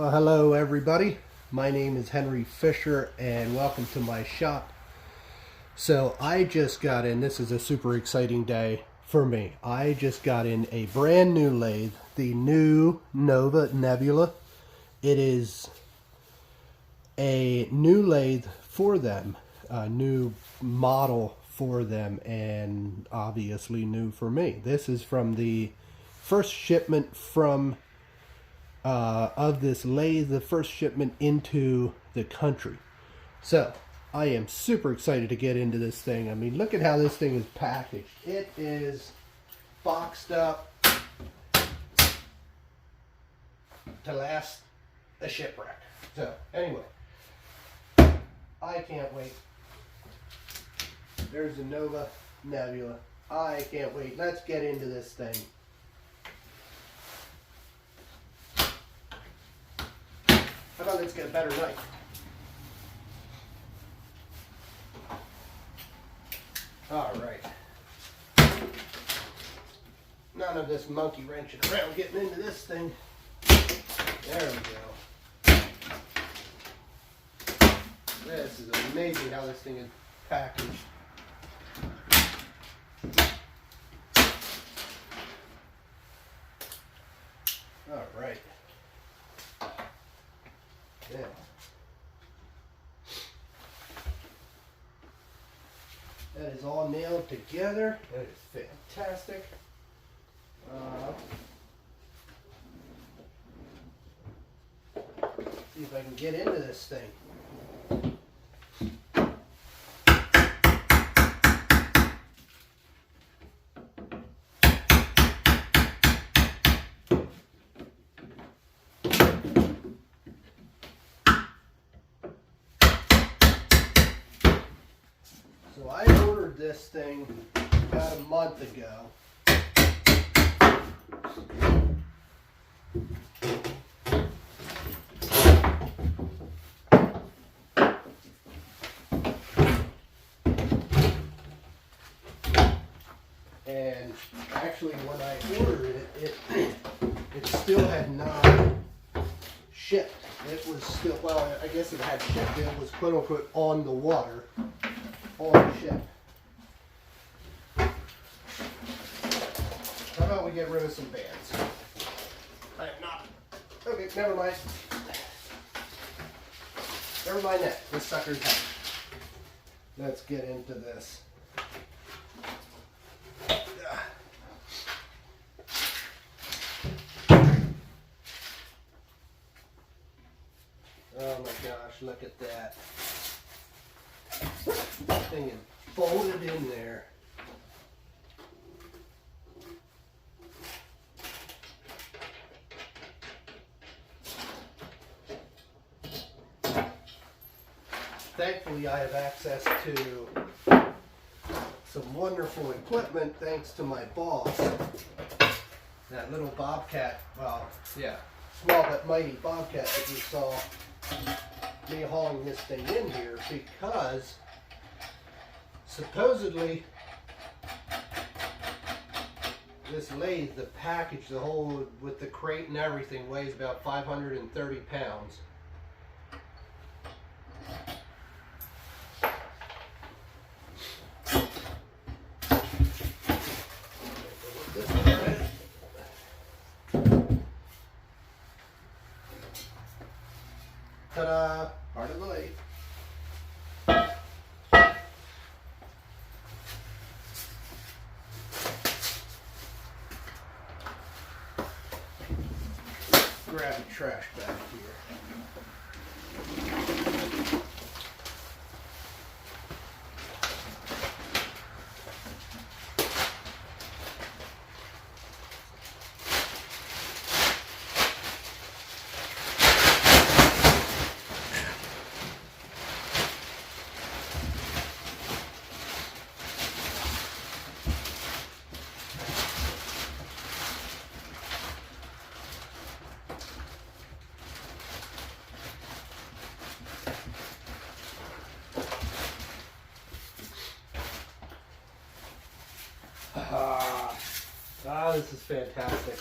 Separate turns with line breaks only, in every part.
Well, hello everybody. My name is Henry Fisher and welcome to my shop. So I just got in, this is a super exciting day for me. I just got in a brand new lathe, the new Nova Nebula. It is a new lathe for them, a new model for them, and obviously new for me. This is from the first shipment from of this lathe, the first shipment into the country. So I am super excited to get into this thing. I mean, look at how this thing is packaged. It is boxed up to last a shipwreck. So anyway, I can't wait. There's the Nova Nebula. I can't wait. Let's get into this thing. How about let's get a better knife? All right. None of this monkey wrenching around getting into this thing. There we go. This is amazing how this thing is packaged. All right. Yeah. That is all nailed together. That is fantastic. See if I can get into this thing. So I ordered this thing about a month ago. And actually when I ordered it, it still had not shipped. It was still, well, I guess it had shipped. It was quote unquote on the water. On the ship. How about we get rid of some bands? I am not. Okay, never mind. Never mind that. This sucker's heavy. Let's get into this. Oh my gosh, look at that. That thing is folded in there. Thankfully, I have access to some wonderful equipment thanks to my boss. That little bobcat, well, yeah, small but mighty bobcat that you saw me hauling this thing in here, because supposedly this lathe, the package, the whole with the crate and everything, weighs about 530 pounds. Ta-da! Part of the lathe. Grab the trash bag here. This is fantastic.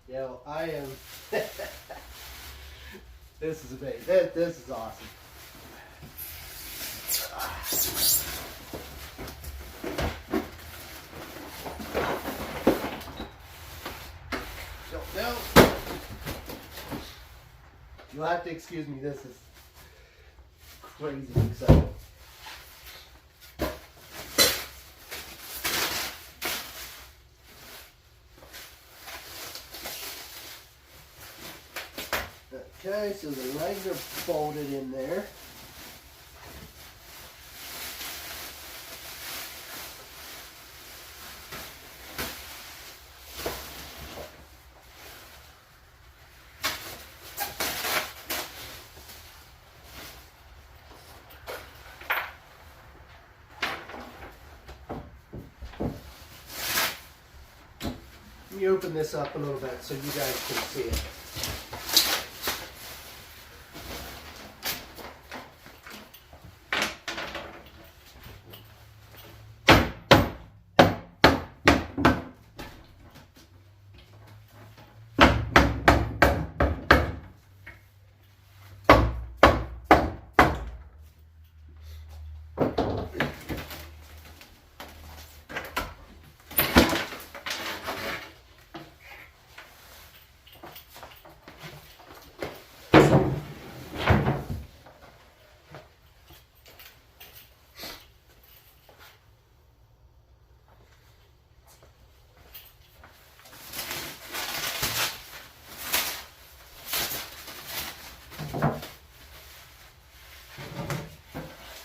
Yeah, know, I am. This is amazing. This is awesome. Don't know. You'll have to excuse me. This is crazy exciting. Okay, so the legs are folded in there. Let me open this up a little bit so you guys can see it.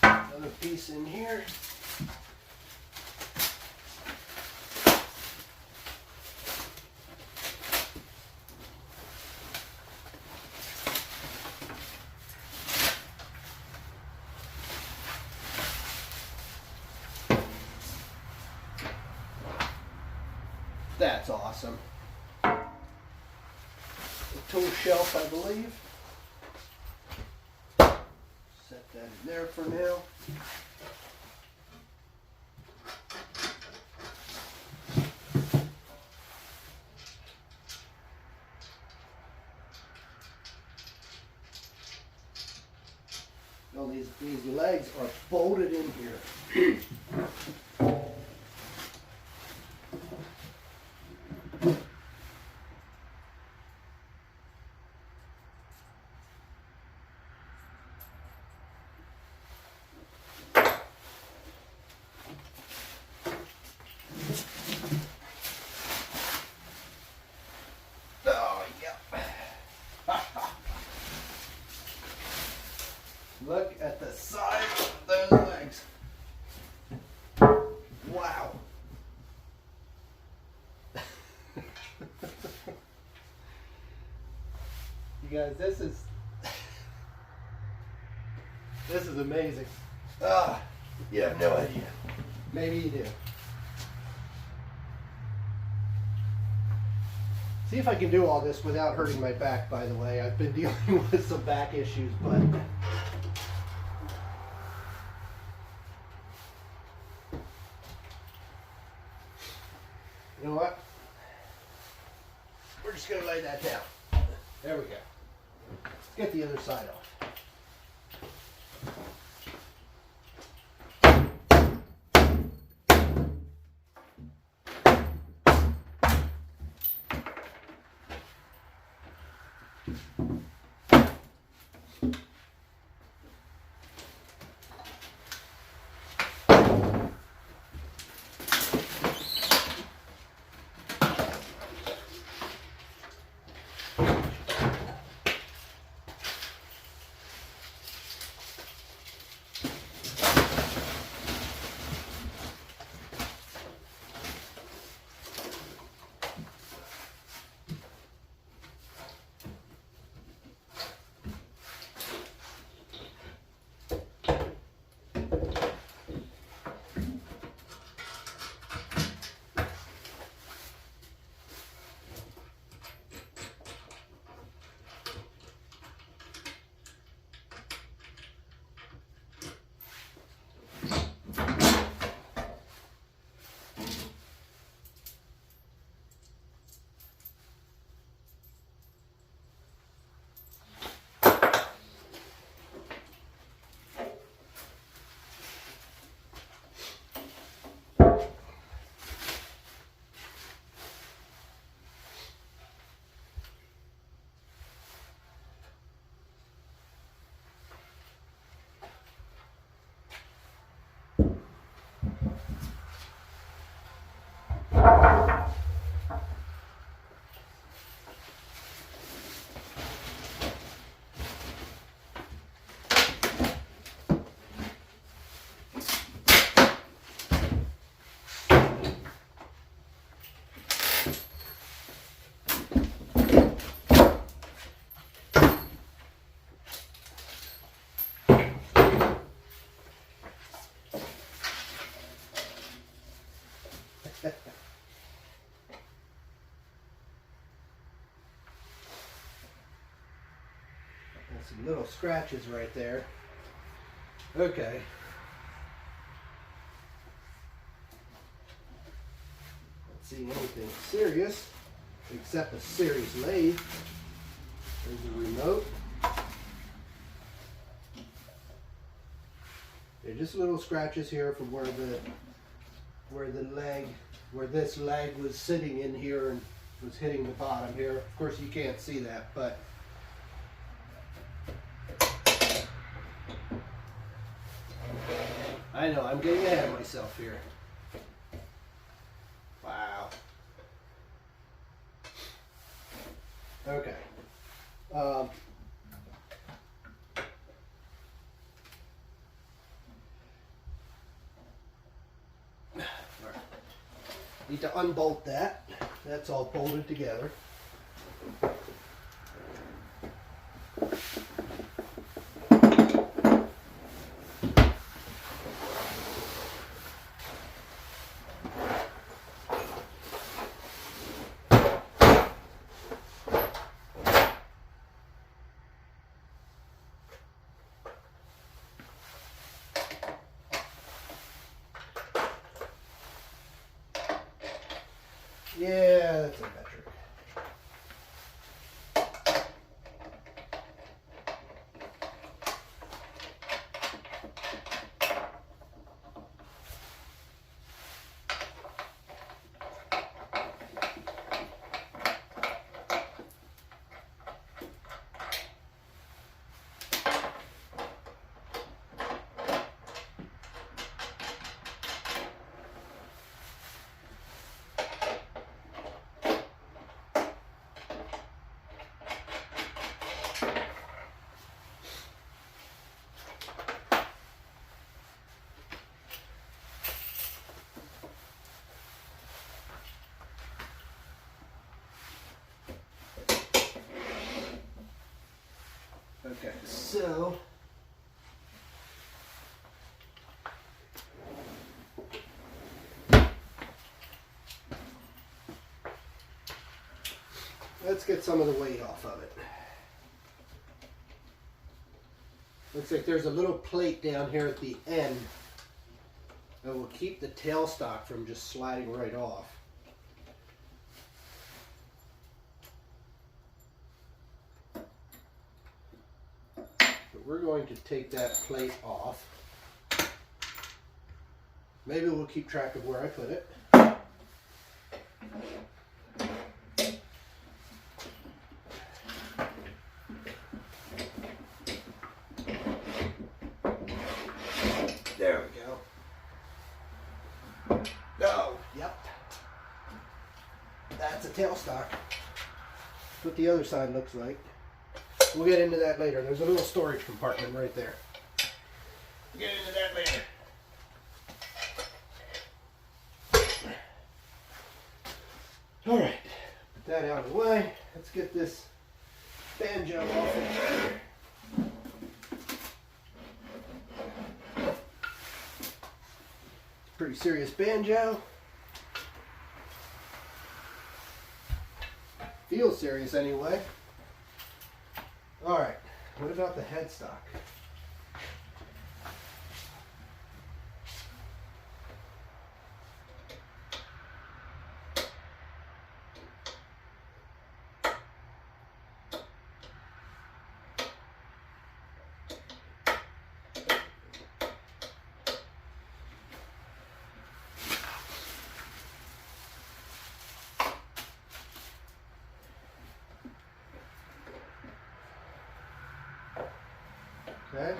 Another piece in here. That's awesome. A tool shelf, I believe. Set that in there for now. All these legs are bolted in here. Look at the size of those legs. Wow. You guys, this is amazing. You have no idea. Maybe you do. See if I can do all this without hurting my back, by the way. I've been dealing with some back issues, but you know what? We're just going to lay that down. There we go. Let's get the other side off. some little scratches right there. Okay. Not seeing anything serious except a series lathe. There's the remote. They're just little scratches here from where this leg was sitting in here and was hitting the bottom here. Of course you can't see that, but I know I'm getting ahead of myself here. Wow. Okay. Need to unbolt that. That's all bolted together. Yeah, that's a metric. Okay, so let's get some of the weight off of it. Looks like there's a little plate down here at the end that will keep the tailstock from just sliding right off. We're going to take that plate off. Maybe we'll keep track of where I put it. There we go. Oh, yep. That's a tailstock. That's what the other side looks like. We'll get into that later. There's a little storage compartment right there. We'll get into that later. All right, put that out of the way. Let's get this banjo off of here. Pretty serious banjo. Feels serious anyway. All right, what about the headstock? Okay.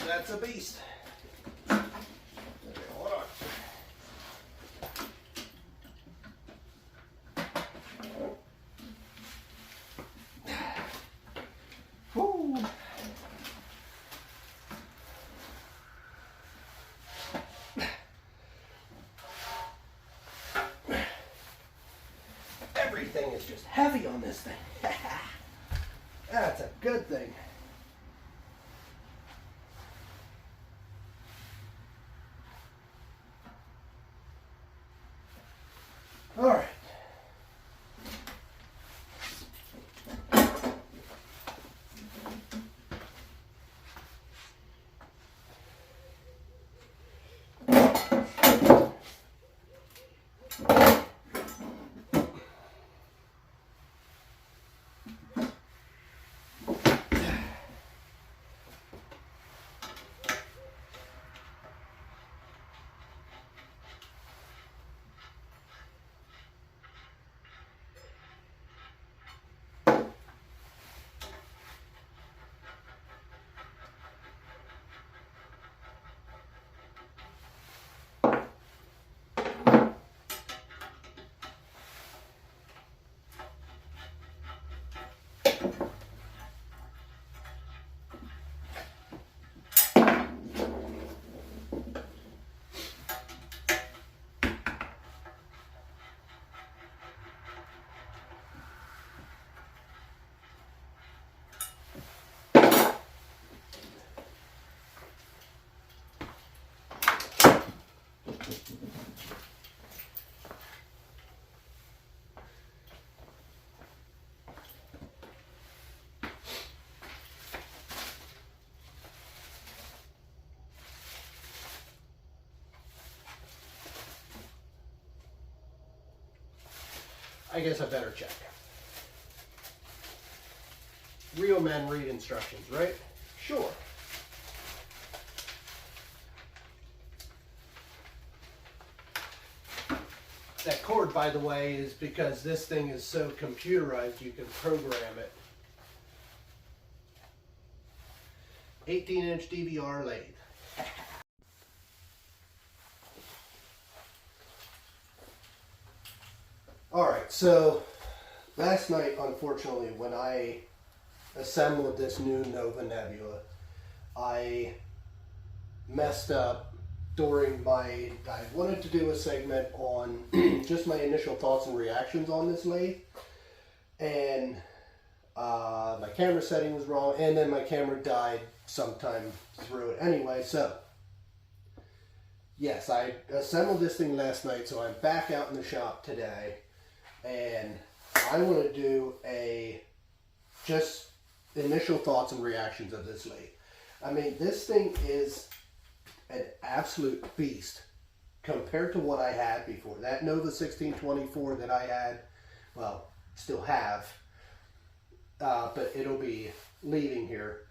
That's a beast. Okay, hold on. everything is just heavy on this thing. That's a good thing. All right. I guess I better check. Real men read instructions, right? Sure. That cord, by the way, is because this thing is so computerized you can program it. 18-inch DVR lathe. Alright, so last night, unfortunately, when I assembled this new Nova Nebula, I messed up during I wanted to do a segment on just my initial thoughts and reactions on this lathe, and my camera setting was wrong, and then my camera died sometime through it anyway. So yes, I assembled this thing last night, so I'm back out in the shop today, and I want to do just initial thoughts and reactions of this lathe. I mean, this thing is an absolute beast compared to what I had before. That Nova 1624 that I had, well, still have, but it'll be leaving here.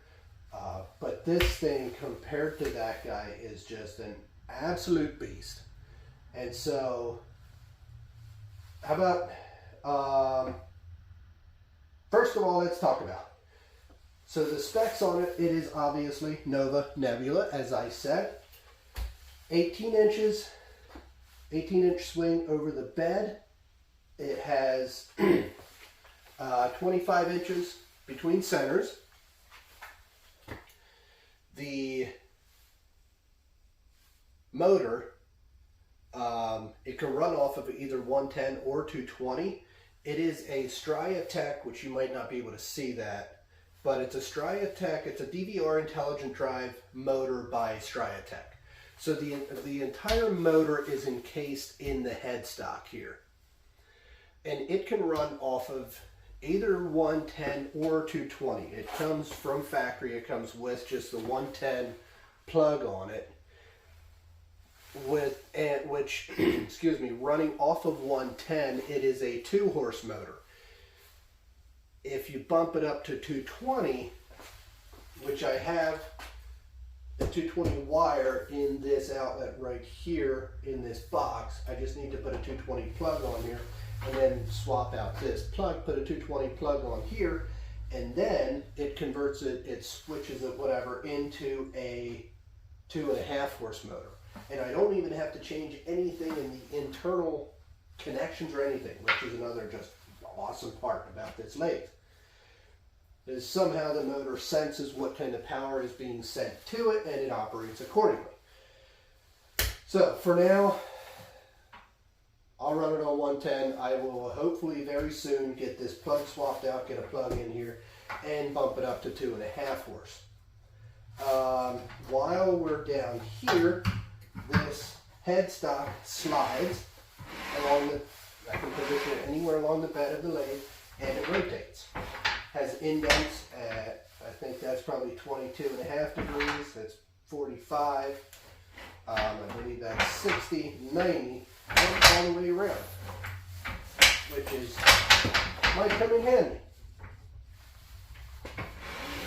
But this thing compared to that guy is just an absolute beast. And so, how about, first of all, let's talk about it. So the specs on it, it is obviously Nova Nebula, as I said. 18 inches, 18-inch swing over the bed. It has 25 inches between centers. The motor, it can run off of either 110 or 220. It is a Striatech, which you might not be able to see that, but it's a Striatech. It's a DVR intelligent drive motor by Striatech. So the entire motor is encased in the headstock here, and it can run off of either 110 or 220. It comes from factory. It comes with just the 110 plug on it, which excuse me, running off of 110, it is a 2-horse motor. If you bump it up to 220, which I have the 220 wire in this outlet right here in this box, I just need to put a 220 plug on here and then swap out this plug, put a 220 plug on here, and then it converts it, it switches it, whatever, into a 2.5-horse motor. And I don't even have to change anything in the internal connections or anything, which is another just awesome part about this lathe. Is somehow the motor senses what kind of power is being sent to it, and it operates accordingly. So for now, I'll run it on 110. I will hopefully very soon get this plug swapped out, get a plug in here, and bump it up to 2.5 horse. While we're down here, this headstock slides along the, I can position it anywhere along the bed of the lathe, and it rotates. Has indents at, I think that's probably 22.5 degrees, that's 45, I believe that's 60, 90, all the way around, which is, might come in handy.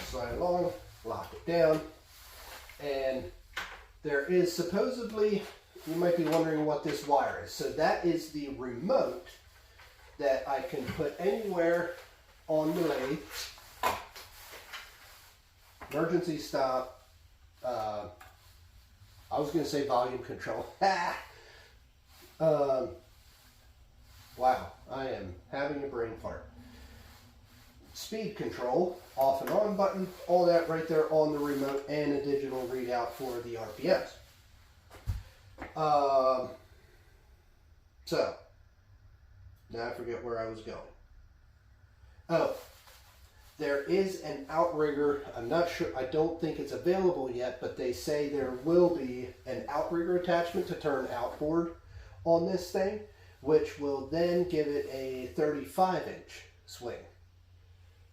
Slide along, lock it down, and there is supposedly, you might be wondering what this wire is. So that is the remote that I can put anywhere on the lathe. Emergency stop. I was going to say volume control. Wow, I am having a brain fart. Speed control, off and on button, all that right there on the remote, and a digital readout for the RPMs. So, now I forget where I was going. Oh, there is an outrigger. I'm not sure, I don't think it's available yet, but they say there will be an outrigger attachment to turn outboard on this thing, which will then give it a 35-inch swing.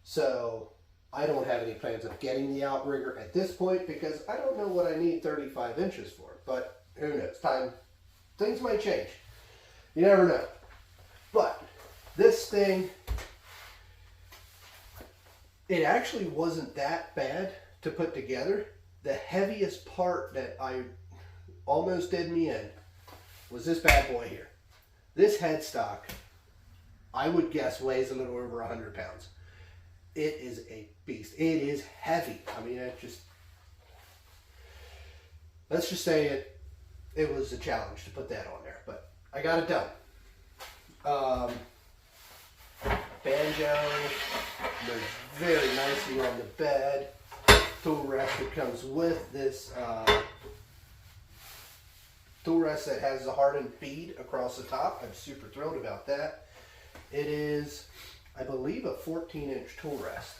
So I don't have any plans of getting the outrigger at this point because I don't know what I need 35 inches for, but who knows, things might change. You never know. But this thing, it actually wasn't that bad to put together. The heaviest part that I almost did me in was this bad boy here. This headstock, I would guess, weighs a little over 100 pounds. It is a beast. It is heavy. I mean, let's just say it was a challenge to put that on there, but I got it done. Banjo goes very nicely on the bed. Tool rest that comes with this tool rest that has the hardened bead across the top. I'm super thrilled about that. It is, I believe, a 14-inch tool rest.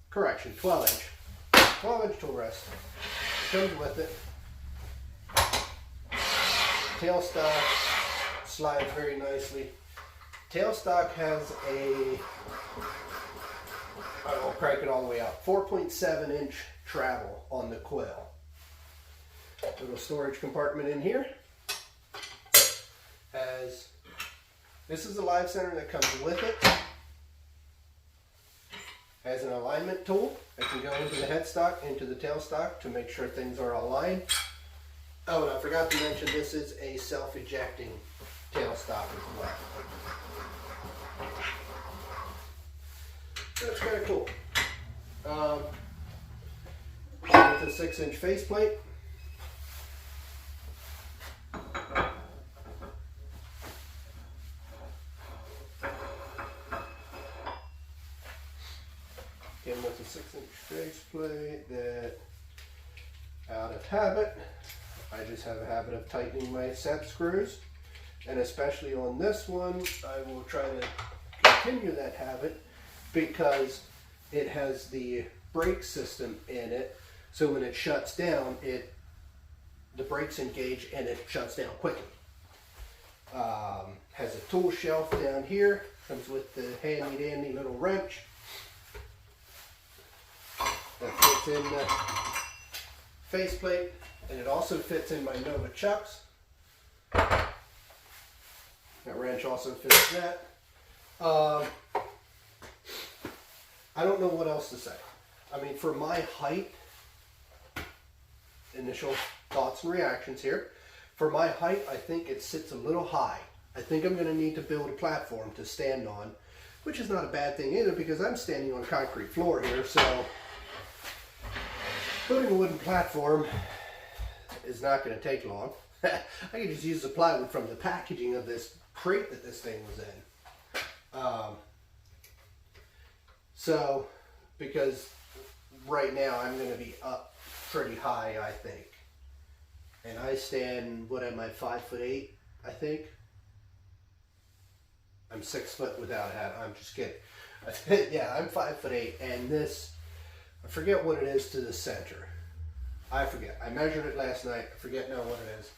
Correction, 12-inch. 12-inch tool rest. Comes with it. Tailstock slides very nicely. Tailstock has a, I'll crank it all the way out, 4.7-inch travel on the coil. Little storage compartment in here. This is the live center that comes with it. Has an alignment tool that can go into the headstock, into the tailstock to make sure things are aligned. Oh, and I forgot to mention this is a self-ejecting tailstock as well. That's kind of cool. With a 6-inch faceplate. Again with a 6-inch faceplate that, out of habit, I just have a habit of tightening my set screws. And especially on this one, I will try to continue that habit because it has the brake system in it. So when it shuts down, the brakes engage and it shuts down quickly. Has a tool shelf down here. Comes with the handy dandy little wrench that fits in the faceplate, and it also fits in my Nova chucks. That wrench also fits that. I don't know what else to say. I mean, for my height, initial thoughts and reactions here. For my height, I think it sits a little high. I think I'm going to need to build a platform to stand on, which is not a bad thing either because I'm standing on concrete floor here. So building a wooden platform is not going to take long. I can just use the plywood from the packaging of this crate that this thing was in. So, because right now I'm going to be up pretty high, I think. And I stand, what am I, 5'8", I think. I'm 6 foot without a hat. I'm just kidding. Yeah, I'm 5'8", and this, I forget what it is to the center. I forget. I measured it last night. I forget now what it is.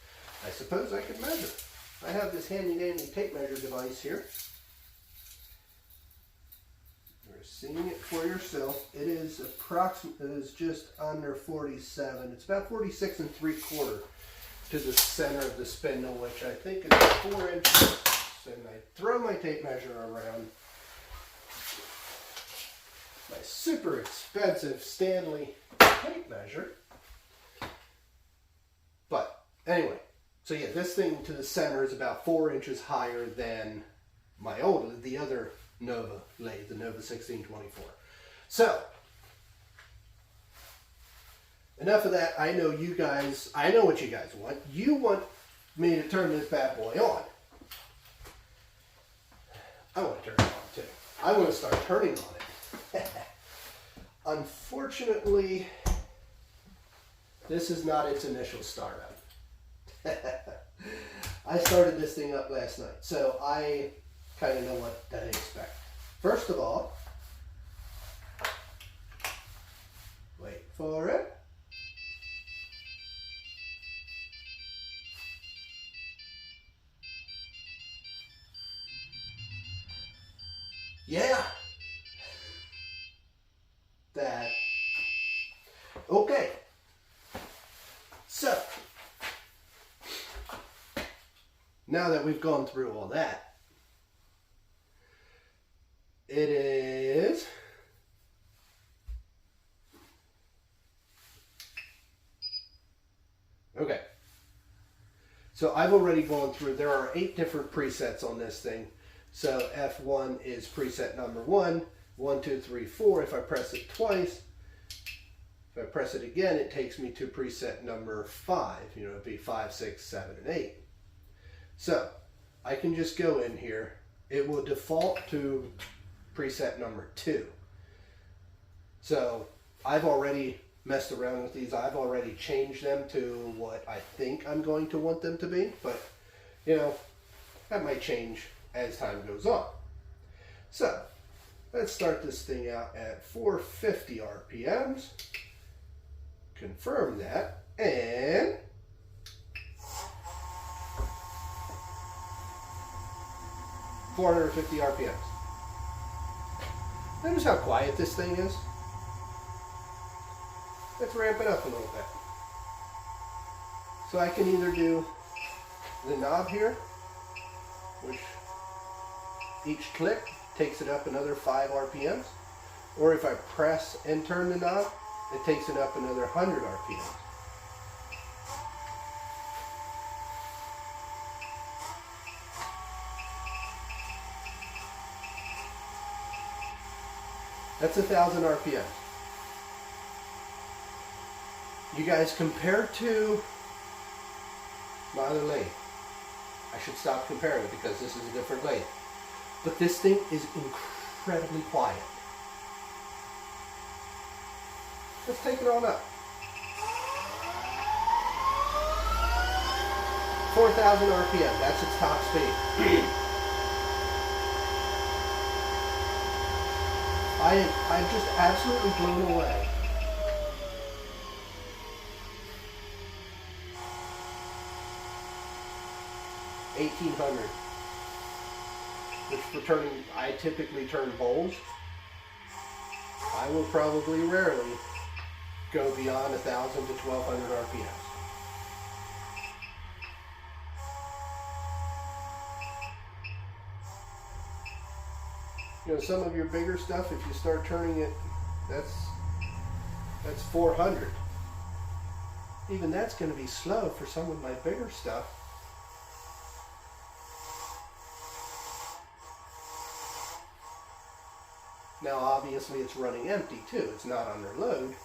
I suppose I could measure. I have this handy dandy tape measure device here. You're seeing it for yourself. It is approximately, it is just under 47. It's about 46 3/4 to the center of the spindle, which I think is 4 inches. And I throw my tape measure around. My super expensive Stanley tape measure. But anyway, so yeah, this thing to the center is about 4 inches higher than my the other Nova lathe, the Nova 1624. So, enough of that. I know you guys, I know what you guys want. You want me to turn this bad boy on. I want to turn it on too. I want to start turning on it. Unfortunately, this is not its initial startup. I started this thing up last night, so I kind of know what to expect. First of all, wait for it. Yeah. That. Okay. So, now that we've gone through all that, it is okay. So I've already gone through, there are 8 different presets on this thing. So F1 is preset number 1, 1, 2, 3, 4. If I press it twice, if I press it again, it takes me to preset number 5. You know, it'd be 5, 6, 7, and 8. So I can just go in here. It will default to preset number 2. So I've already messed around with these. I've already changed them to what I think I'm going to want them to be. But, you know, that might change as time goes on. So let's start this thing out at 450 RPMs. Confirm that, and $450 RPMs. Notice how quiet this thing is. Let's ramp it up a little bit. So I can either do the knob here, which each click takes it up another 5 RPMs, or if I press and turn the knob, it takes it up another 100 RPMs. That's 1,000 RPMs. You guys, compare to my other lathe. I should stop comparing it because this is a different lathe. But this thing is incredibly quiet. Let's take it on up. 4,000 RPM, that's its top speed. I'm just absolutely blown away. $1,800. Which for turning, I typically turn bowls. I will probably rarely go beyond 1,000 to 1,200 RPMs. You know, some of your bigger stuff, if you start turning it, that's 400. Even that's going to be slow for some of my bigger stuff. Now obviously it's running empty too, it's not under load.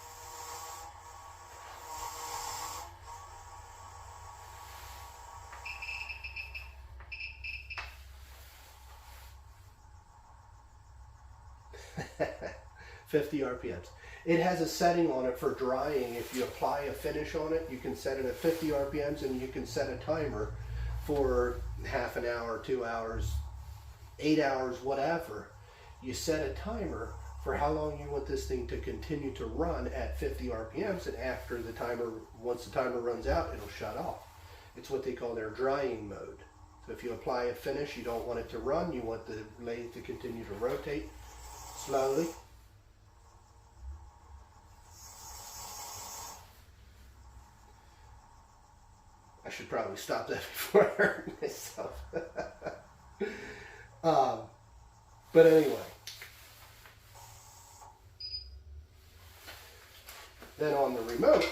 $50 RPMs. It has a setting on it for drying. If you apply a finish on it, you can set it at 50 RPMs and you can set a timer for half an hour, 2 hours, 8 hours, whatever. You set a timer for how long you want this thing to continue to run at 50 RPMs, and after the timer, once the timer runs out, it'll shut off. It's what they call their drying mode. So if you apply a finish, you don't want it to run, you want the lathe to continue to rotate slowly. I should probably stop that before I hurt myself. But anyway. Then on the remote,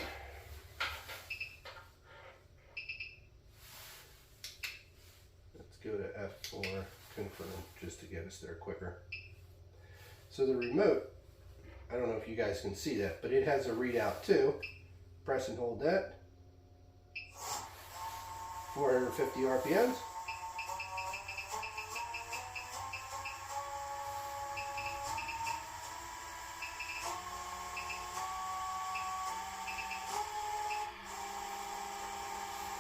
let's go to F4, confirm, just to get us there quicker. So the remote, I don't know if you guys can see that, but it has a readout too. Press and hold that. 450 RPMs.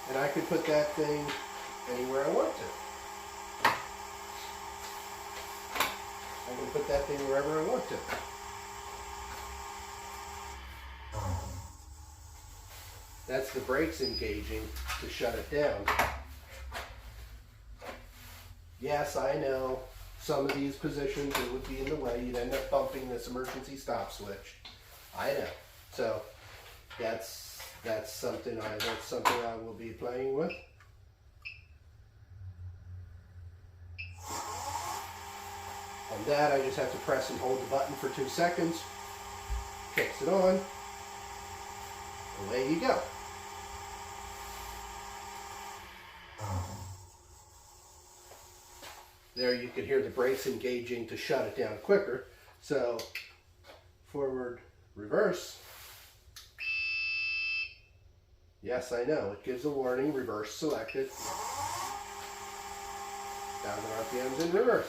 And I could put that thing anywhere I want to. I can put that thing wherever I want to. That's the brakes engaging to shut it down. Yes, I know some of these positions it would be in the way. You'd end up bumping this emergency stop switch. I know. So that's something I will be playing with. On that, I just have to press and hold the button for 2 seconds. Kicks it on. Away you go. There you can hear the brakes engaging to shut it down quicker. So forward, reverse. Yes, I know, it gives a warning, reverse selected. 1000 RPMs in reverse.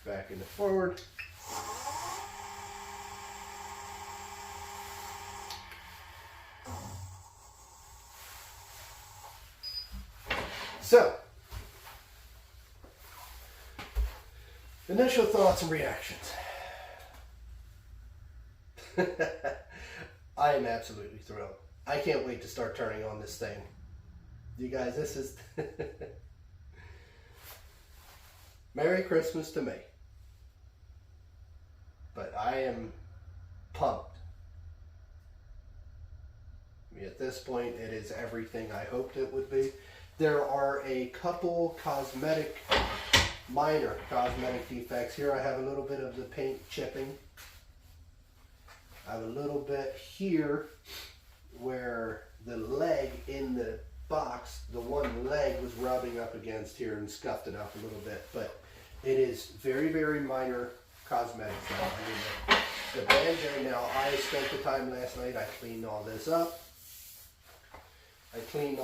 Back into forward. So, initial thoughts and reactions. I am absolutely thrilled. I can't wait to start turning on this thing. You guys, this is Merry Christmas to me. But I am pumped. I mean, at this point, it is everything I hoped it would be. There are a couple minor cosmetic defects. Here I have a little bit of the paint chipping. I have a little bit here where the leg in the box, the one leg was rubbing up against here and scuffed it up a little bit. But it is very, very minor cosmetic stuff. I mean, the banjo, now I spent the time last night, I cleaned all this up. I cleaned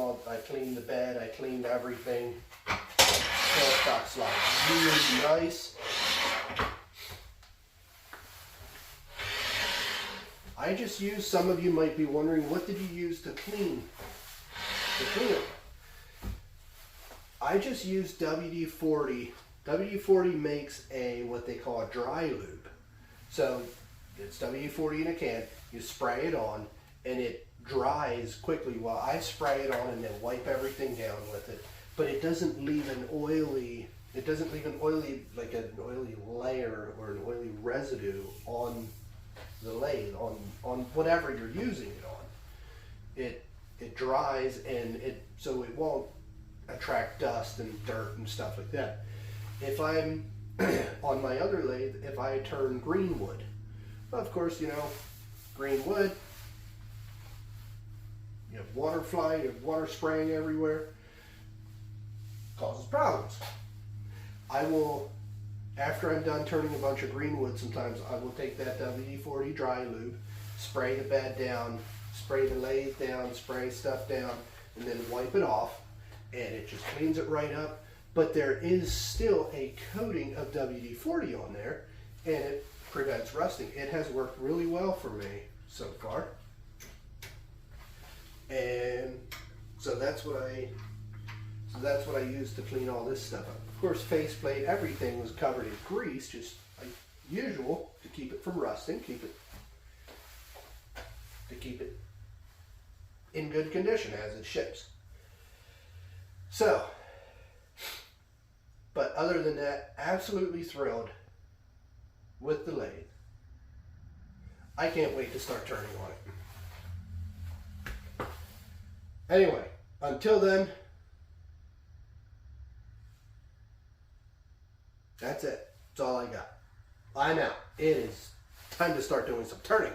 the bed, I cleaned everything. Tailstock slide, really nice. I just used, some of you might be wondering, what did you use to clean it? I just used WD-40. WD-40 makes what they call a dry lube. So it's WD-40 in a can, you spray it on, and it dries quickly while I spray it on and then wipe everything down with it. But it doesn't leave an oily, like an oily layer or an oily residue on the lathe, on whatever you're using it on. It dries, and so it won't attract dust and dirt and stuff like that. If I'm on my other lathe, if I turn green wood, well, of course, green wood, you have water flying, you have water spraying everywhere, causes problems. I will, after I'm done turning a bunch of green wood, sometimes I will take that WD-40 dry lube, spray the bed down, spray the lathe down, spray stuff down, and then wipe it off, and it just cleans it right up. But there is still a coating of WD-40 on there, and it prevents rusting. It has worked really well for me so far. And so that's what I used to clean all this stuff up. Of course, faceplate, everything was covered in grease, just like usual, to keep it from rusting, keep it in good condition as it ships. So, but other than that, absolutely thrilled with the lathe. I can't wait to start turning on it. Anyway, until then, that's it. That's all I got. I'm out. It is time to start doing some turning.